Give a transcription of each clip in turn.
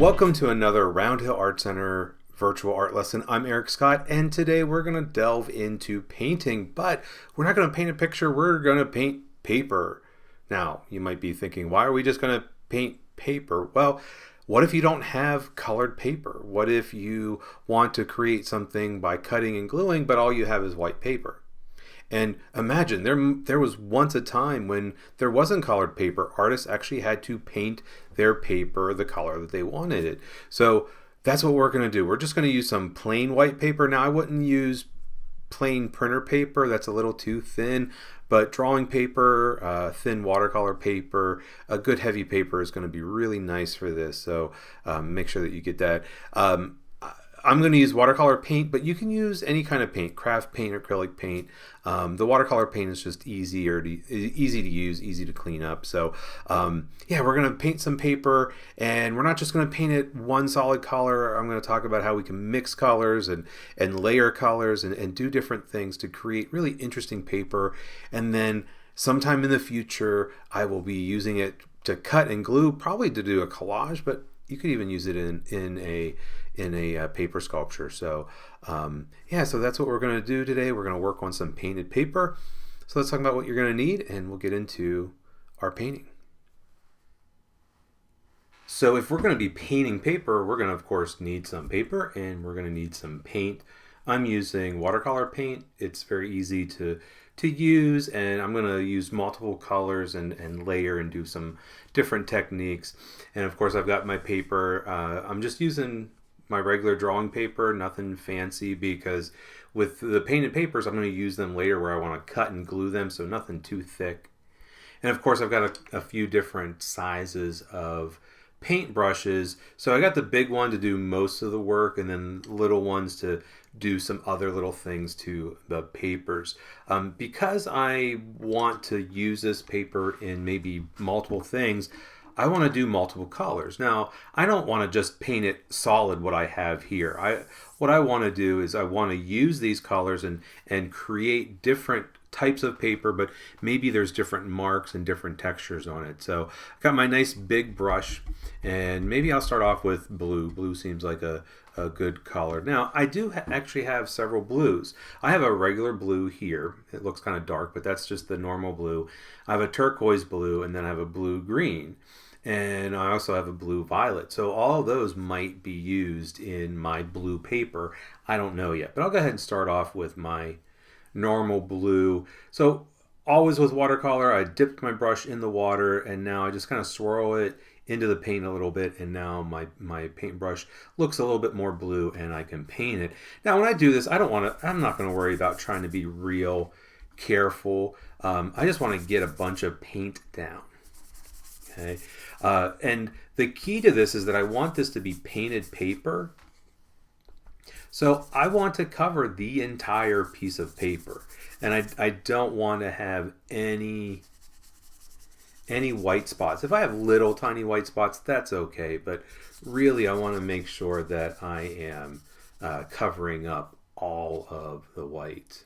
Welcome to another Roundhill Art Center virtual art lesson. I'm Eric Scott, and today we're going to delve into painting, but we're not going to paint a picture, we're going to paint paper. Now, you might be thinking, why are we just going to paint paper? Well, what if you don't have colored paper? What if you want to create something by cutting and gluing, but all you have is white paper? And imagine, there was once a time when there wasn't colored paper. Artists actually had to paint their paper the color that they wanted it. So that's what we're going to do. We're just going to use some plain white paper. Now, I wouldn't use plain printer paper. That's a little too thin. But drawing paper, thin watercolor paper, a good heavy paper is going to be really nice for this. So make sure that you get that. I'm going to use watercolor paint, but you can use any kind of paint, craft paint, acrylic paint. The watercolor paint is just easy to use, easy to clean up. So yeah, we're going to paint some paper, and we're not just going to paint it one solid color. I'm going to talk about how we can mix colors and layer colors and do different things to create really interesting paper. And then sometime in the future, I will be using it to cut and glue, probably to do a collage, but you could even use it in a paper sculpture. So yeah, so that's what we're going to do today. We're going to work on some painted paper. So let's talk about what you're going to need, and we'll get into our painting. So if we're going to be painting paper, we're going to of course need some paper, and we're going to need some paint. I'm using watercolor paint. It's very easy to use, and I'm going to use multiple colors and layer and do some different techniques. And of course I've got my paper. I'm just using my regular drawing paper, nothing fancy, because with the painted papers I'm going to use them later where I want to cut and glue them, so nothing too thick. And of course I've got a few different sizes of paint brushes. So I got the big one to do most of the work, and then little ones to do some other little things to the papers. Because I want to use this paper in maybe multiple things, I want to do multiple colors. Now, I don't want to just paint it solid what I have here. What I want to do is I want to use these colors and create different types of paper, but maybe there's different marks and different textures on it. So I've got my nice big brush, and maybe I'll start off with blue. Blue seems like a good color. Now, I do actually have several blues. I have a regular blue here. It looks kind of dark, but that's just the normal blue. I have a turquoise blue, and then I have a blue green. And I also have a blue violet. So all of those might be used in my blue paper. I don't know yet, but I'll go ahead and start off with my normal blue. So always with watercolor, I dipped my brush in the water, and now I just kind of swirl it into the paint a little bit, and now my paintbrush looks a little bit more blue, and I can paint it. Now when I do this, I'm not going to worry about trying to be real careful. I just want to get a bunch of paint down. Okay, and the key to this is that I want this to be painted paper. So I want to cover the entire piece of paper, and I don't want to have any white spots. If I have little tiny white spots, that's okay, but really I want to make sure that I am covering up all of the white.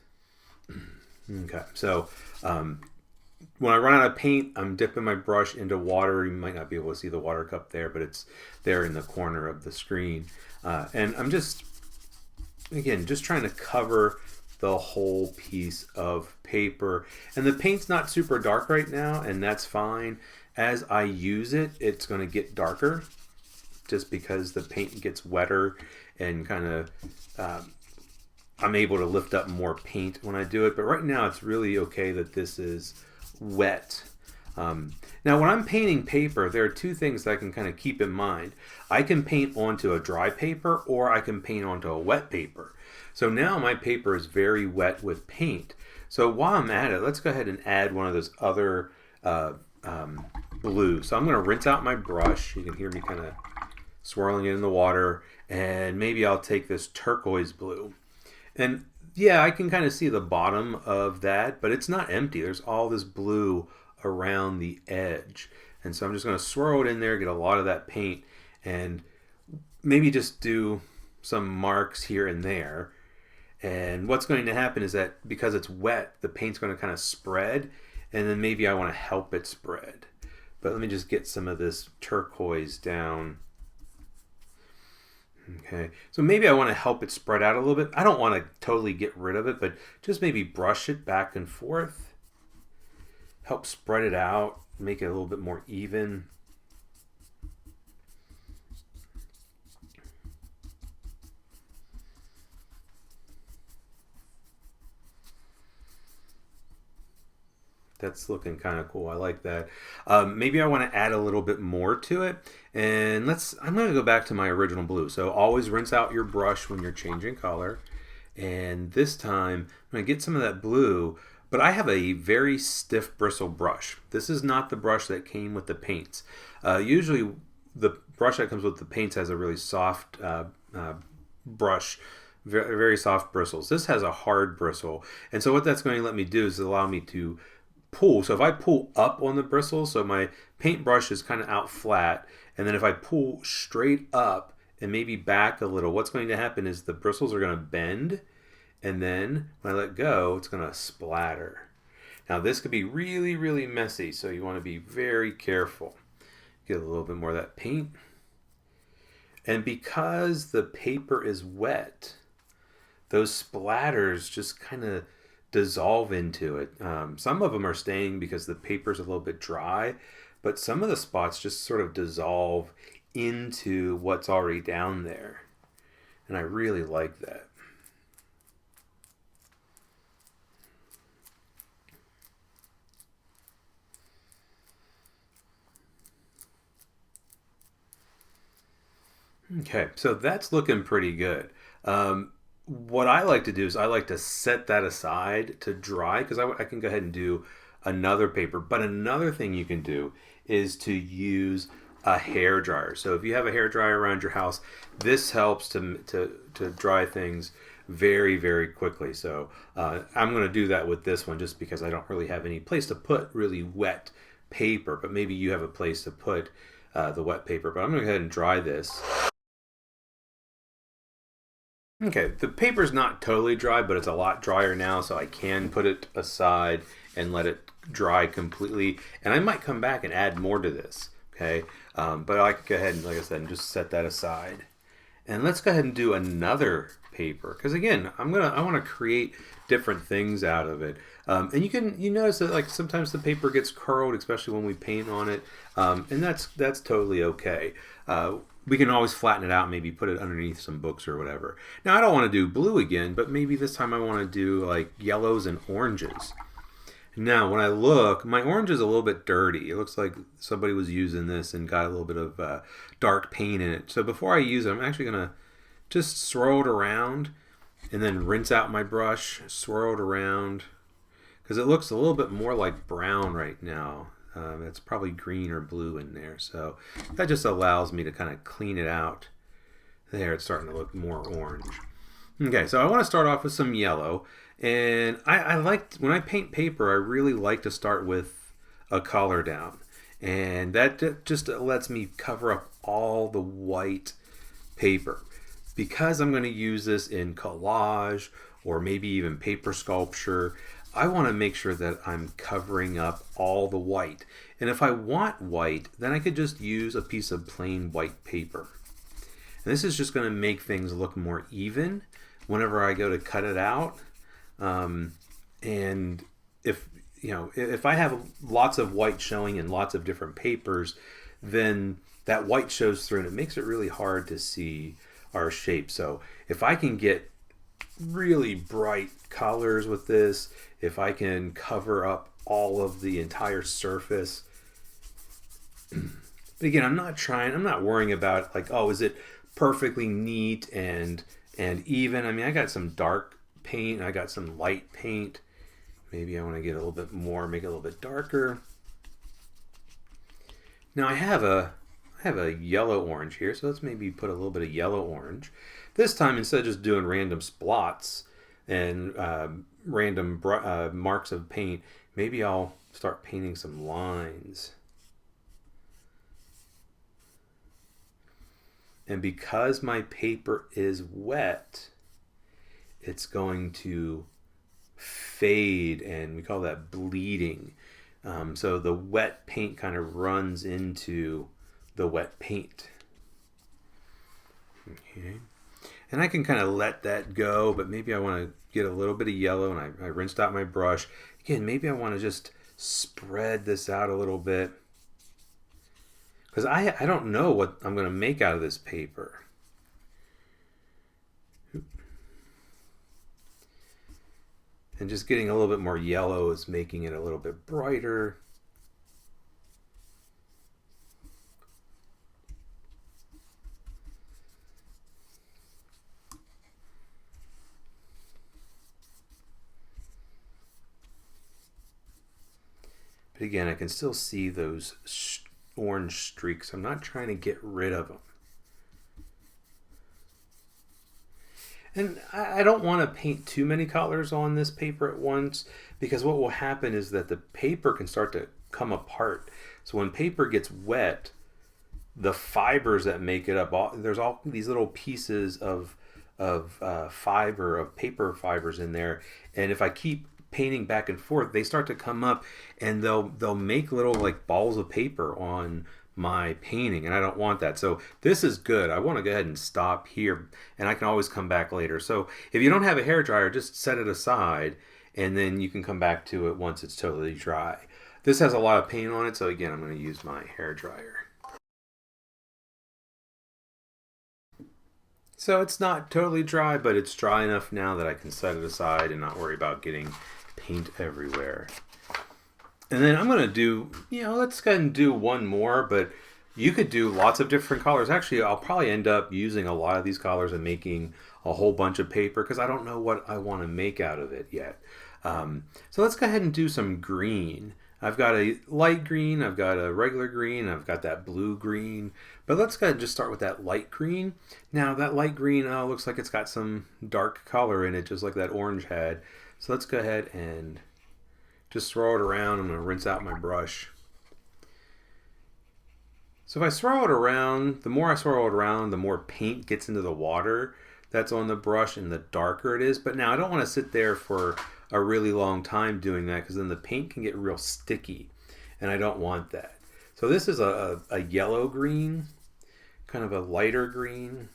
Okay, so when I run out of paint, I'm dipping my brush into water. You might not be able to see the water cup there, but it's there in the corner of the screen. And I'm just trying to cover the whole piece of paper. And the paint's not super dark right now, and that's fine. As I use it, it's going to get darker just because the paint gets wetter, and kind of I'm able to lift up more paint when I do it. But right now it's really okay that this is wet. Now when I'm painting paper, there are two things that I can kind of keep in mind. I can paint onto a dry paper, or I can paint onto a wet paper. So now my paper is very wet with paint. So while I'm at it, let's go ahead and add one of those other blues. So I'm going to rinse out my brush. You can hear me kind of swirling it in the water, and maybe I'll take this turquoise blue. And yeah, I can kind of see the bottom of that, but it's not empty. There's all this blue around the edge. And so I'm just going to swirl it in there, get a lot of that paint, and maybe just do some marks here and there. And what's going to happen is that because it's wet, the paint's going to kind of spread, and then maybe I want to help it spread. But let me just get some of this turquoise down Okay, so maybe I want to help it spread out a little bit. I don't want to totally get rid of it, but just maybe brush it back and forth. Help spread it out, make it a little bit more even. That's looking kind of cool. I like that. Maybe I want to add a little bit more to it. And I'm going to go back to my original blue. So always rinse out your brush when you're changing color. And this time I'm going to get some of that blue, but I have a very stiff bristle brush. This is not the brush that came with the paints. Usually the brush that comes with the paints has a really soft brush, very, very soft bristles. This has a hard bristle. And so what that's going to let me do is allow me to pull. So if I pull up on the bristles, so my paintbrush is kind of out flat, and then if I pull straight up and maybe back a little, what's going to happen is the bristles are going to bend, and then when I let go, it's going to splatter. Now this could be really, really messy, so you want to be very careful. Get a little bit more of that paint. And because the paper is wet, those splatters just kind of dissolve into it. Some of them are staying because the paper's a little bit dry, but some of the spots just sort of dissolve into what's already down there. And I really like that. Okay, so that's looking pretty good. What I like to do is I like to set that aside to dry because I can go ahead and do another paper. But another thing you can do is to use a hair dryer. So if you have a hair dryer around your house, this helps to dry things very, very quickly. So I'm going to do that with this one just because I don't really have any place to put really wet paper. But maybe you have a place to put the wet paper. But I'm going to go ahead and dry this. Okay, the paper's not totally dry, but it's a lot drier now, so I can put it aside and let it dry completely. And I might come back and add more to this, okay? But I can go ahead and, like I said, and just set that aside. And let's go ahead and do another paper, because again, I want to create different things out of it. And you notice that like sometimes the paper gets curled, especially when we paint on it, and that's totally okay. We can always flatten it out, maybe put it underneath some books or whatever. Now I don't want to do blue again, but maybe this time I want to do like yellows and oranges. Now when I look, my orange is a little bit dirty. It looks like somebody was using this and got a little bit of dark paint in it. So before I use it, I'm actually going to just swirl it around and then rinse out my brush, swirl it around, because it looks a little bit more like brown right now. It's probably green or blue in there. So that just allows me to kind of clean it out. There, it's starting to look more orange. Okay, so I want to start off with some yellow. And I like, when I paint paper, I really like to start with a color down. And that just lets me cover up all the white paper. Because I'm going to use this in collage or maybe even paper sculpture, I want to make sure that I'm covering up all the white. And if I want white, then I could just use a piece of plain white paper. And this is just going to make things look more even whenever I go to cut it out. And if I have lots of white showing in lots of different papers, then that white shows through and it makes it really hard to see our shape. So if I can get really bright colors with this, if I can cover up all of the entire surface. But again, I'm not worrying about like, oh, is it perfectly neat and even? I mean, I got some dark paint, I got some light paint. Maybe I want to get a little bit more, make it a little bit darker. Now I have a yellow orange here, so let's maybe put a little bit of yellow orange. This time, instead of just doing random splots and random marks of paint, maybe I'll start painting some lines. And because my paper is wet, it's going to fade, and we call that bleeding. So the wet paint kind of runs into the wet paint. Okay. And I can kind of let that go, but maybe I want to get a little bit of yellow, and I rinsed out my brush. Again, maybe I want to just spread this out a little bit, because I don't know what I'm going to make out of this paper. And just getting a little bit more yellow is making it a little bit brighter. But again, I can still see those orange streaks. I'm not trying to get rid of them. And I don't want to paint too many colors on this paper at once, because what will happen is that the paper can start to come apart. So when paper gets wet, the fibers that make it up, there's all these little pieces of fiber, of paper fibers in there. And if I keep painting back and forth, they start to come up, and they'll make little like balls of paper on my painting, and I don't want that. So this is good. I want to go ahead and stop here, and I can always come back later. So if you don't have a hair dryer, just set it aside, and then you can come back to it once it's totally dry. This has a lot of paint on it, so again, I'm going to use my hair dryer. So it's not totally dry, but it's dry enough now that I can set it aside and not worry about getting paint everywhere. And then I'm going to do, let's go ahead and do one more, but you could do lots of different colors. Actually, I'll probably end up using a lot of these colors and making a whole bunch of paper, because I don't know what I want to make out of it yet. So let's go ahead and do some green. I've got a light green, I've got a regular green, I've got that blue green. But let's go ahead and just start with that light green. Now that light green looks like it's got some dark color in it, just like that orange had. So let's go ahead and just throw it around. I'm going to rinse out my brush. So if I swirl it around, the more I swirl it around, the more paint gets into the water that's on the brush and the darker it is. But now I don't want to sit there for a really long time doing that, because then the paint can get real sticky, and I don't want that. So this is a yellow green, kind of a lighter green.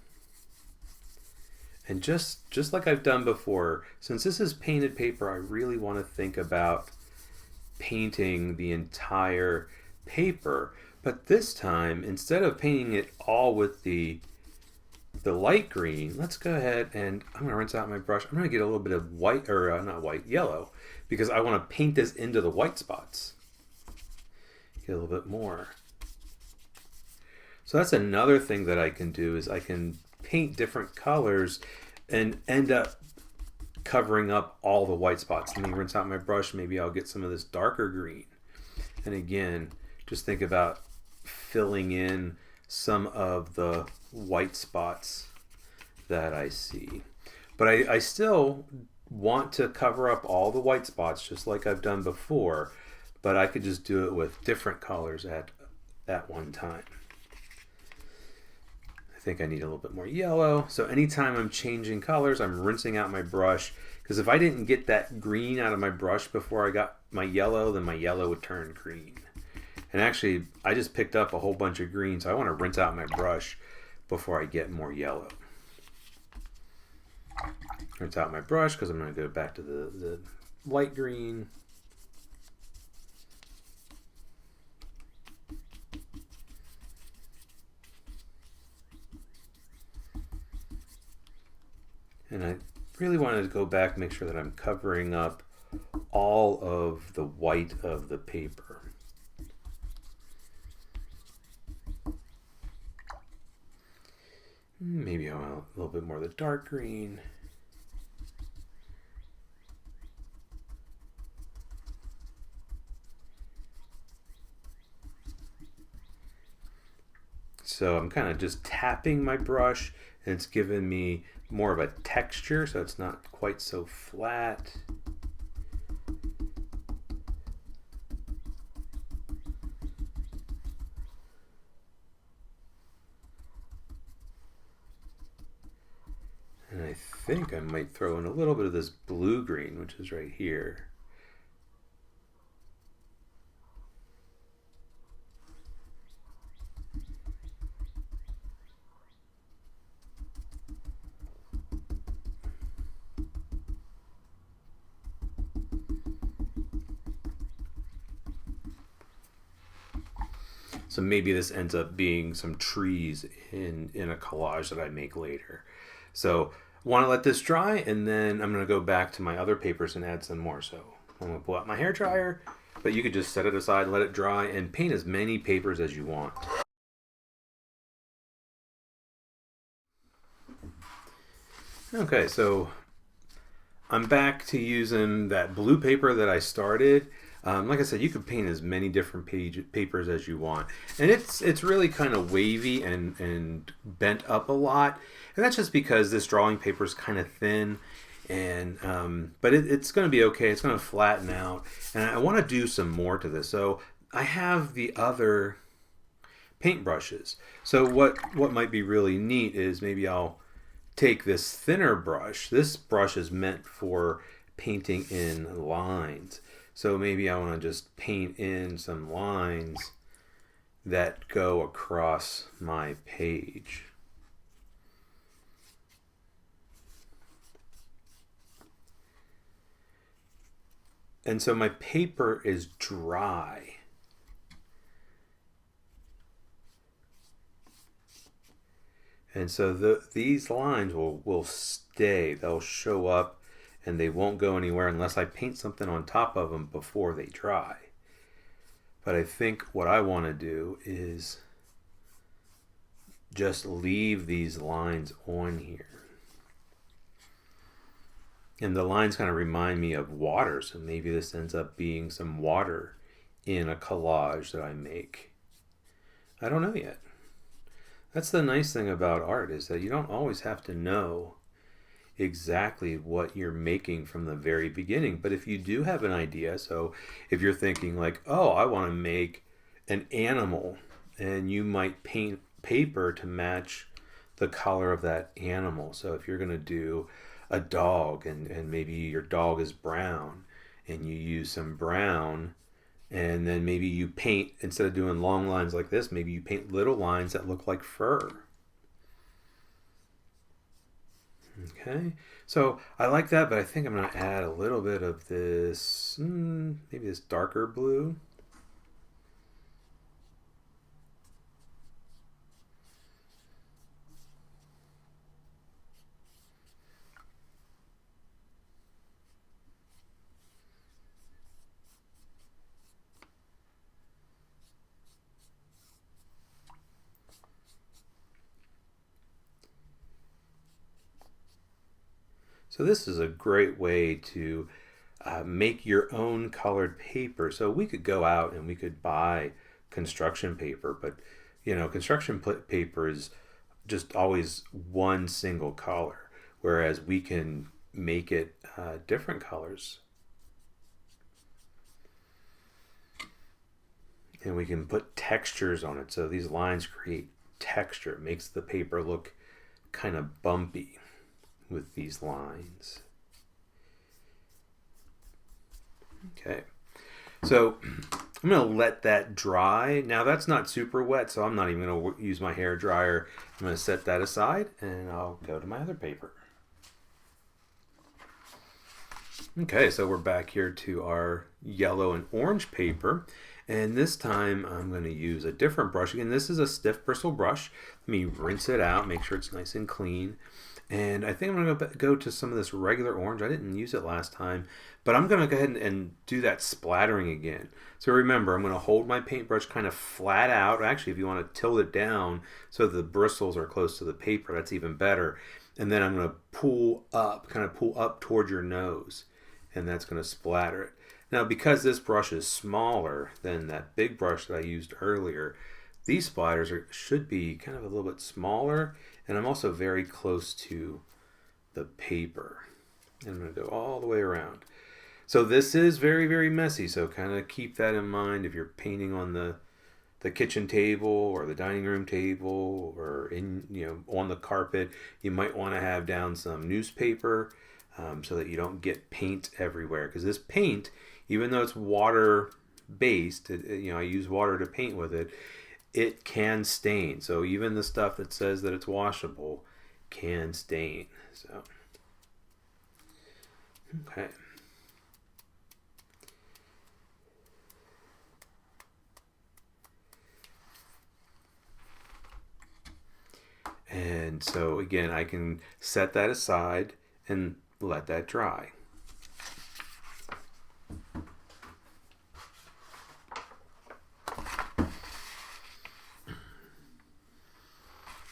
And just like I've done before, since this is painted paper, I really want to think about painting the entire paper. But this time, instead of painting it all with the light green, let's go ahead and I'm going to rinse out my brush. I'm going to get a little bit of white, or not white, yellow, because I want to paint this into the white spots. Get a little bit more. So that's another thing that I can do, is I can paint different colors and end up covering up all the white spots. Let me rinse out my brush. Maybe I'll get some of this darker green. And again, just think about filling in some of the white spots that I see. But I still want to cover up all the white spots, just like I've done before, but I could just do it with different colors at one time. I think I need a little bit more yellow. So anytime I'm changing colors, I'm rinsing out my brush, because if I didn't get that green out of my brush before I got my yellow, then my yellow would turn green. And actually, I just picked up a whole bunch of green, so I want to rinse out my brush before I get more yellow. Rinse out my brush, because I'm going to go back to the light green. And I really wanted to go back, make sure that I'm covering up all of the white of the paper. Maybe I want a little bit more of the dark green. So I'm kind of just tapping my brush, and it's giving me more of a texture, so it's not quite so flat. And I think I might throw in a little bit of this blue green, which is right here. So maybe this ends up being some trees in a collage that I make later. So want to let this dry, and then I'm going to go back to my other papers and add some more. So I'm going to pull out my hair dryer, but you could just set it aside, let it dry, and paint as many papers as you want. Okay, so I'm back to using that blue paper that I started. Like I said, you could paint as many different papers as you want. And it's really kind of wavy and bent up a lot. And that's just because this drawing paper is kind of thin. And but it's going to be okay. It's going to flatten out. And I want to do some more to this. So I have the other paintbrushes. So what might be really neat is maybe I'll take this thinner brush. This brush is meant for painting in lines. So maybe I want to just paint in some lines that go across my page. And so my paper is dry. And so these lines will stay. They'll show up and they won't go anywhere unless I paint something on top of them before they dry. But I think what I want to do is just leave these lines on here. And the lines kind of remind me of water, so maybe this ends up being some water in a collage that I make. I don't know yet. That's the nice thing about art, is that you don't always have to know exactly what you're making from the very beginning. But if you do have an idea, so if you're thinking like, oh, I want to make an animal, and you might paint paper to match the color of that animal. So if you're going to do a dog, and maybe your dog is brown, and you use some brown, and then maybe you paint, instead of doing long lines like this, maybe you paint little lines that look like fur. Okay, so I like that, but I think I'm going to add a little bit of this, maybe this darker blue. So this is a great way to make your own colored paper. So we could go out and we could buy construction paper, but construction paper is just always one single color, whereas we can make it different colors. And we can put textures on it. So these lines create texture. It makes the paper look kind of bumpy with these lines. Okay, so I'm going to let that dry. Now that's not super wet, so I'm not even going to use my hair dryer. I'm going to set that aside, and I'll go to my other paper. Okay, so we're back here to our yellow and orange paper. And this time I'm going to use a different brush. Again, this is a stiff bristle brush. Let me rinse it out, make sure it's nice and clean. And I think I'm going to go to some of this regular orange. I didn't use it last time, but I'm going to go ahead and do that splattering again. So remember, I'm going to hold my paintbrush kind of flat out. Actually, if you want to tilt it down so the bristles are close to the paper, that's even better. And then I'm going to pull up, kind of pull up toward your nose, and that's going to splatter it. Now, because this brush is smaller than that big brush that I used earlier, these splatters should be kind of a little bit smaller, and I'm also very close to the paper. And I'm going to go all the way around. So this is very, very messy, so kind of keep that in mind if you're painting on the kitchen table or the dining room table or on the carpet. You might want to have down some newspaper so that you don't get paint everywhere, because this paint, even though it's water based, I use water to paint with it, it can stain. So even the stuff that says that it's washable can stain. So okay. And so again, I can set that aside and let that dry.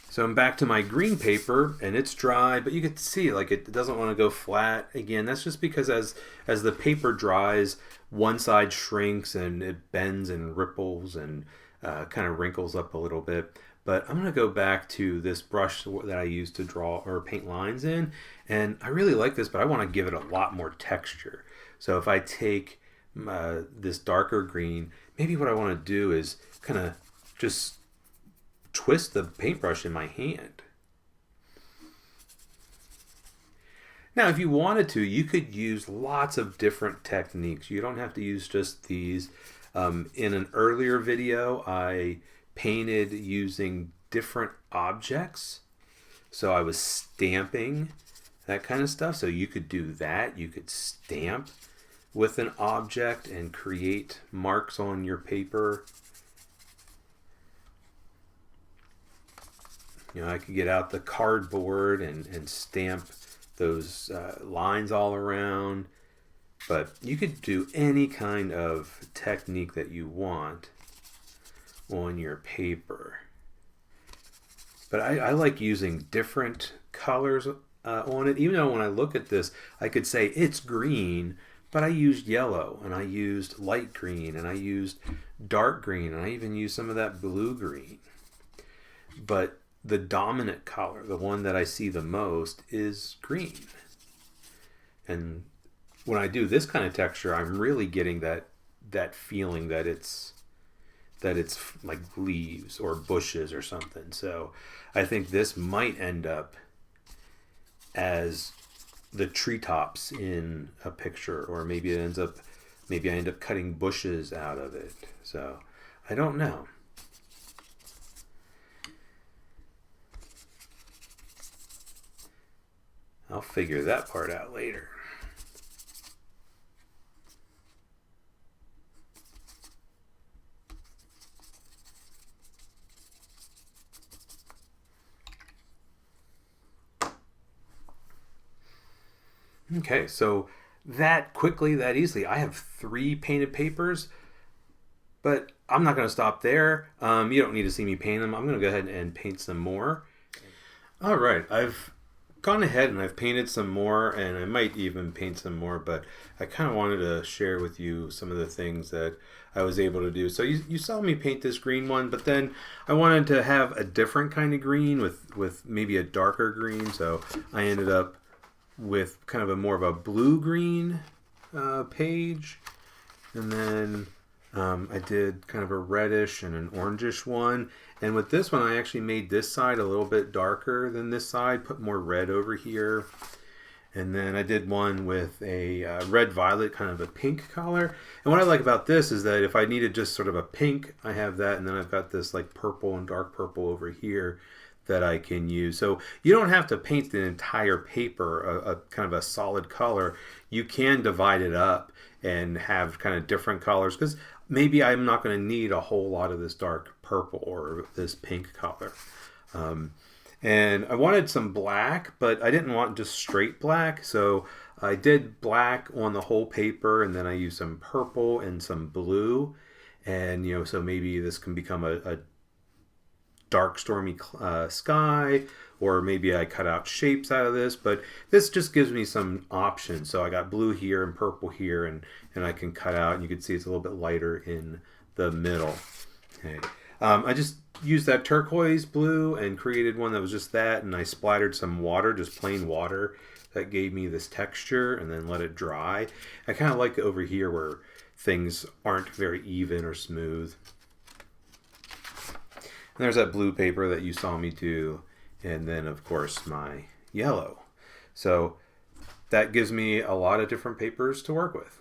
So I'm back to my green paper, and it's dry, but you can see like it doesn't want to go flat. Again, that's just because as the paper dries, one side shrinks and it bends and ripples and kind of wrinkles up a little bit. But I'm going to go back to this brush that I use to draw or paint lines in, and I really like this, but I want to give it a lot more texture. So if I take this darker green, maybe what I want to do is kind of just twist the paintbrush in my hand. Now, if you wanted to, you could use lots of different techniques. You don't have to use just these. In an earlier video, I painted using different objects. So I was stamping, that kind of stuff. So you could do that. You could stamp with an object and create marks on your paper. You know, I could get out the cardboard and stamp those lines all around. But you could do any kind of technique that you want on your paper. But I like using different colors on it. Even though when I look at this, I could say it's green, but I used yellow, and I used light green, and I used dark green, and I even used some of that blue green. But the dominant color, the one that I see the most, is green. And when I do this kind of texture, I'm really getting that feeling that it's like leaves or bushes or something. So I think this might end up as the treetops in a picture, or maybe I end up cutting bushes out of it. So I don't know. I'll figure that part out later. Okay, so that quickly, that easily, I have 3 painted papers, but I'm not going to stop there. You don't need to see me paint them. I'm going to go ahead and paint some more. All right, I've gone ahead and I've painted some more, and I might even paint some more, but I kind of wanted to share with you some of the things that I was able to do. So you saw me paint this green one, but then I wanted to have a different kind of green with maybe a darker green, so I ended up with kind of more of a blue-green page, and then I did kind of a reddish and an orangish one. And with this one, I actually made this side a little bit darker than this side, put more red over here. And then I did one with a red-violet, kind of a pink color. And what I like about this is that if I needed just sort of a pink, I have that. And then I've got this like purple and dark purple over here that I can use. So you don't have to paint the entire paper a kind of a solid color. You can divide it up and have kind of different colors, because maybe I'm not going to need a whole lot of this dark purple or this pink color. And I wanted some black, but I didn't want just straight black, so I did black on the whole paper, and then I used some purple and some blue, and so maybe this can become a dark stormy sky, or maybe I cut out shapes out of this, but this just gives me some options. So I got blue here and purple here, and I can cut out, and you can see it's a little bit lighter in the middle. Okay. I just used that turquoise blue and created one that was just that, and I splattered some water, just plain water, that gave me this texture, and then let it dry. I kind of like it over here where things aren't very even or smooth. And there's that blue paper that you saw me do, and then of course my yellow. So that gives me a lot of different papers to work with.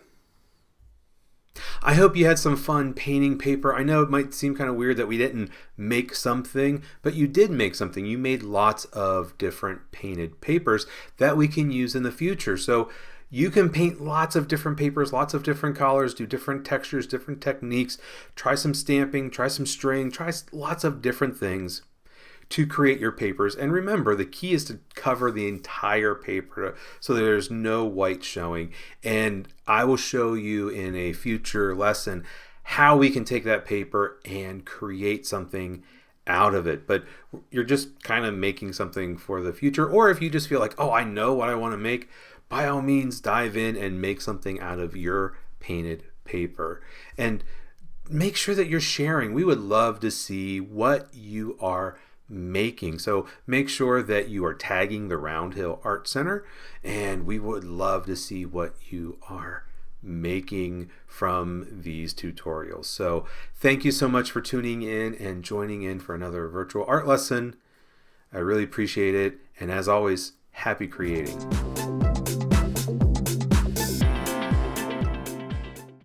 I hope you had some fun painting paper. I know it might seem kind of weird that we didn't make something, but you did make something. You made lots of different painted papers that we can use in the future. So you can paint lots of different papers, lots of different colors, do different textures, different techniques, try some stamping, try some string, try lots of different things. to create your papers. And remember, the key is to cover the entire paper so there's no white showing. And I will show you in a future lesson how we can take that paper and create something out of it. But you're just kind of making something for the future. Or if you just feel like, oh, I know what I want to make, by all means dive in and make something out of your painted paper. And make sure that you're sharing. We would love to see what you are making. So make sure that you are tagging the Round Hill Art Center, and we would love to see what you are making from these tutorials. So thank you so much for tuning in and joining in for another virtual art lesson. I really appreciate it. And as always, happy creating.